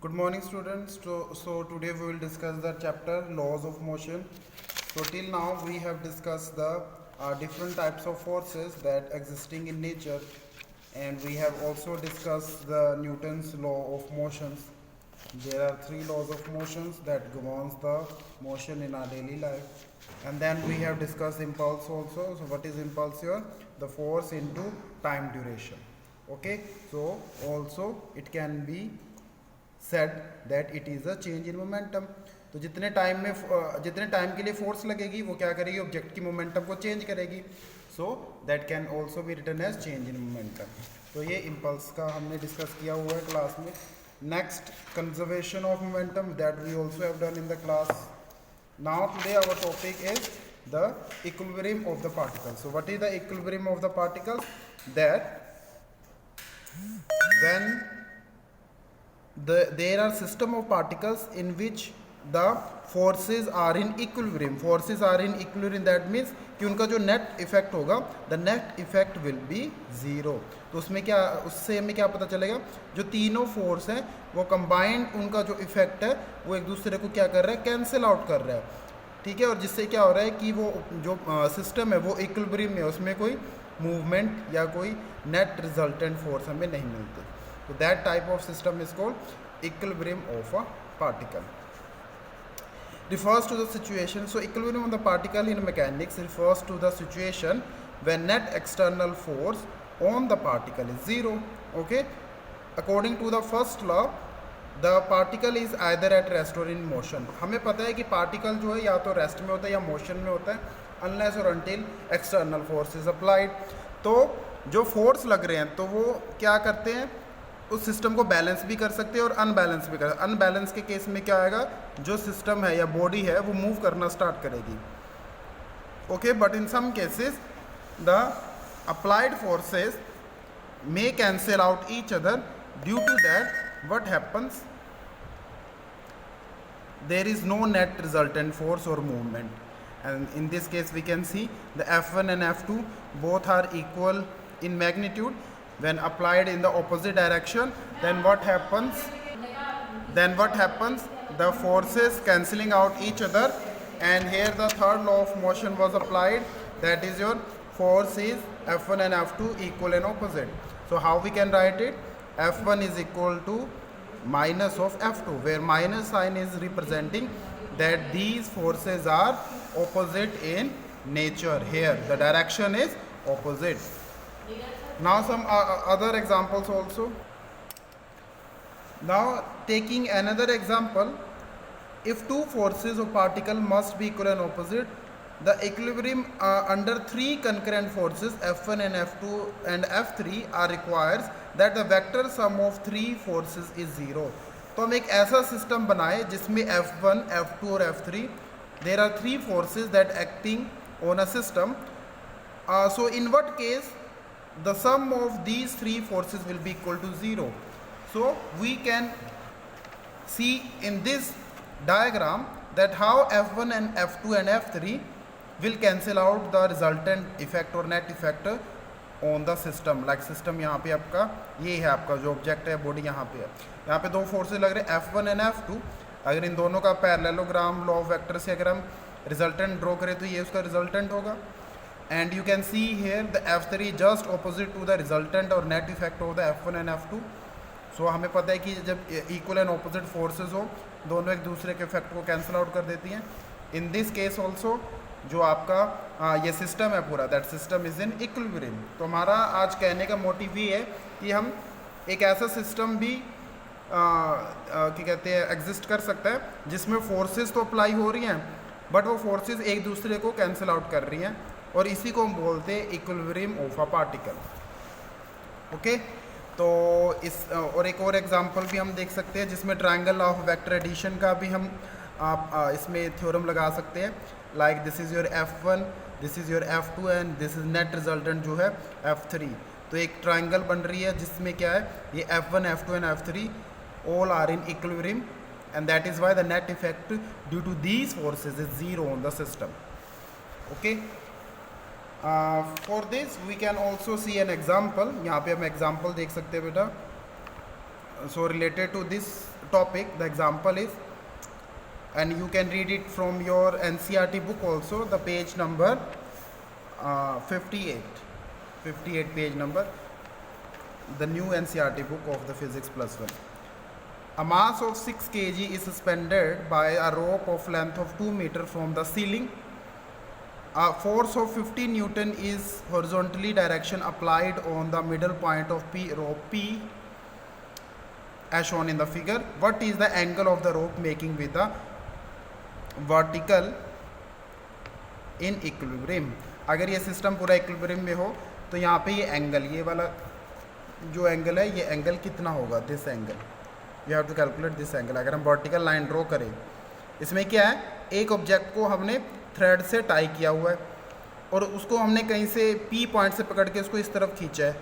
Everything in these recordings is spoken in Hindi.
Good morning, students. So today we will discuss the chapter laws of motion. So till now we have discussed the different types of forces that existing in nature, and we have also discussed the Newton's law of motions. There are three laws of motions that governs the motion in our daily life, and then we have discussed impulse also. So what is impulse here? The force into time duration. Okay, so also it can be said that it is a change in momentum. तो जितने टाइम के लिए फोर्स लगेगी वो क्या करेगी, ऑब्जेक्ट की मोमेंटम को चेंज करेगी। So that can also be written as change in momentum. तो ये इम्पल्स का हमने डिस्कस किया हुआ है क्लास में। Next, conservation of momentum, that we also have done in the class. Now today our topic is the equilibrium of the particle. So what is the equilibrium of the particle? That when there are system of particles in which the forces are in equilibrium. Forces are in equilibrium, that means कि उनका जो नेट इफेक्ट होगा, the net effect will be zero। तो उसमें क्या, उससे हमें क्या पता चलेगा, जो तीनों फोर्स हैं वो कंबाइंड उनका जो इफेक्ट है वो एक दूसरे को क्या कर रहा है, कैंसिल आउट कर रहा है। ठीक है, और जिससे क्या हो रहा है कि वो जो सिस्टम है वो इक्विलिब्रियम में, उसमें कोई मूवमेंट या कोई नेट रिजल्टेंट फोर्स हमें नहीं मिलती। So that type of system is called equilibrium of a particle. Refers to the situation. So equilibrium of the particle in mechanics refers to the situation when net external force on the particle is zero. Okay. According to the first law, the particle is either at rest or in motion. हमें पता है कि पार्टिकल जो है या तो रेस्ट में होता है या मोशन में होता है, unless or until external force is applied. तो जो फोर्स लग रहे हैं तो वो क्या करते हैं, उस सिस्टम को बैलेंस भी कर सकते हैं और अनबैलेंस भी कर सकते हैं। अनबैलेंस के केस में क्या आएगा, जो सिस्टम है या बॉडी है वो मूव करना स्टार्ट करेगी। Okay, but in some cases the applied forces may cancel out each other, due to that what happens, there is no net resultant force or movement, and in this case we can see the F1 and F2 both are equal in magnitude. When applied in the opposite direction, then what happens, the forces cancelling out each other, and here the third law of motion was applied, that is your force is F1 and F2 equal and opposite. So how we can write it? F1 is equal to minus of F2, where minus sign is representing that these forces are opposite in nature. Here the direction is opposite. Now some other examples also. Now taking another example, if two forces of particle must be equal and opposite, the equilibrium under three concurrent forces F1 and F2 and F3 are requires that the vector sum of three forces is zero. तो हम एक ऐसा सिस्टम बनाए जिसमें F1, F2 और F3, there are three forces that acting on a system. So in what case the sum of these three forces will be equal to zero. So we can see in this diagram that how F1 and F2 and F3 will cancel out the resultant effect or net effect on the system. Like system यहाँ पे आपका ये है, आपका जो ऑब्जेक्ट है बॉडी यहाँ पे है, यहाँ पे दो फोर्सेज लग रहे हैं F1 एंड F2। अगर इन दोनों का पैरेललोग्राम लॉ ऑफ वेक्टर से अगर हम रिजल्टेंट ड्रॉ करें तो ये उसका रिजल्टेंट होगा। And you can see here the F3 just opposite to the resultant or net effect of the F1 and F2. So हमें पता है कि जब equal and opposite forces हो, दोनों एक दूसरे के इफेक्ट को कैंसिल आउट कर देती हैं। In this case also जो आपका ये सिस्टम है पूरा, that system is in equilibrium। तो हमारा आज कहने का मोटिव ये है कि हम एक ऐसा सिस्टम भी क्या कहते हैं एग्जिस्ट कर सकता है जिसमें फोर्सेस तो अप्लाई हो रही हैं बट वो फोर्सेस एक दूसरे को कैंसिल आउट कर रही हैं, और इसी को हम बोलते हैं equilibrium of a particle. Okay, तो इस और एक और एग्जांपल भी हम देख सकते हैं जिसमें ट्रायंगल ऑफ वेक्टर एडिशन का भी हम इसमें थ्योरम लगा सकते हैं। Like this is your F1, this is your F2 and this is net resultant जो है F3। तो एक ट्रायंगल बन रही है जिसमें क्या है, ये F1, F2 and F3 all are in equilibrium, and that is why the net effect due to these forces is zero on the system. Okay, for this we can also see an example. यहाँ पे हम एग्जाम्पल देख सकते हैं बेटा। So related to this topic. The example is, and you can read it from your NCERT book also, the page number 58 page number, the new NCERT book of the physics plus 1. A mass of 6 kg is suspended by a rope of length of 2 meter from the ceiling. A force of 50 Newton is horizontally direction applied on the middle point of rope P as shown in the figure. What is the angle of the rope making with the vertical in equilibrium? अगर ये सिस्टम पूरा इक्विलिब्रियम में हो तो यहाँ पे ये एंगल, ये वाला जो एंगल है, ये एंगल कितना होगा? This angle, you have to calculate this angle. अगर हम वर्टिकल लाइन ड्रॉ करें, इसमें क्या है, एक ऑब्जेक्ट को हमने थ्रेड से टाई किया हुआ है और उसको हमने कहीं से पी पॉइंट से पकड़ के उसको इस तरफ खींचा है,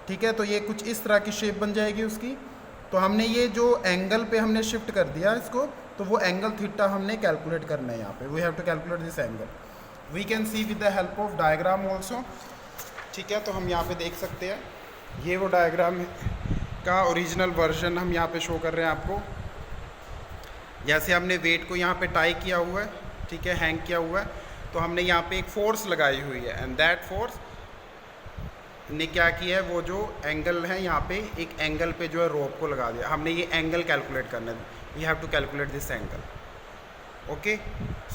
ठीक है. तो ये कुछ इस तरह की शेप बन जाएगी उसकी. तो हमने ये जो एंगल पे हमने शिफ्ट कर दिया इसको, तो वो एंगल थीटा हमने कैलकुलेट करना है यहाँ पे. We have to calculate this angle. We can see with the help of diagram also, ठीक है. तो हम यहाँ पे देख सकते हैं, ये वो डायग्राम का ओरिजिनल वर्जन हम यहाँ पे शो कर रहे हैं आपको. जैसे हमने वेट को यहाँ पे टाई किया हुआ है, ठीक है, हैंग किया हुआ है, तो हमने यहाँ पे एक फोर्स लगाई हुई है एंड दैट फोर्स ने क्या किया है, वो जो एंगल है यहाँ पे, एक एंगल पे जो है रोप को लगा दिया. हमने ये एंगल कैलकुलेट करना है. We have to calculate this angle. Okay,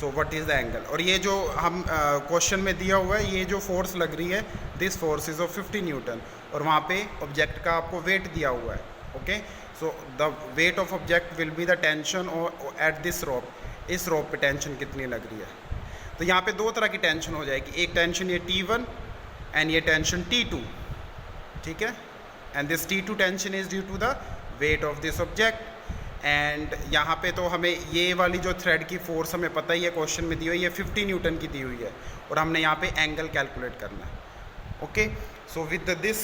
so what is the angle. और ये जो हम क्वेश्चन में दिया हुआ है, ये जो फोर्स लग रही है, this force is of 50 Newton, और वहाँ पे ऑब्जेक्ट का आपको वेट दिया हुआ है. Okay, so the weight of object will be the tension at this रोप. इस रोप पे टेंशन कितनी लग रही है. तो यहाँ पे दो तरह की टेंशन हो जाएगी. एक टेंशन ये T1 एंड ये टेंशन T2, ठीक है. And this T2 tension is due to the weight of this object. And यहाँ पे तो हमें ये वाली जो थ्रेड की फोर्स हमें पता ही है, क्वेश्चन में दी हुई है, 50 न्यूटन की दी हुई है, और हमने यहाँ पे एंगल कैलकुलेट करना है. Okay, so with this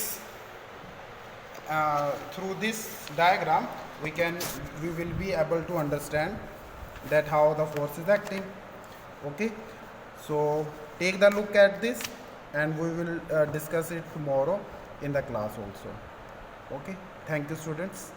through this diagram we will be able to understand that how the force is acting. Okay, so take the look at this and we will discuss it tomorrow in the class also. Okay, thank you students.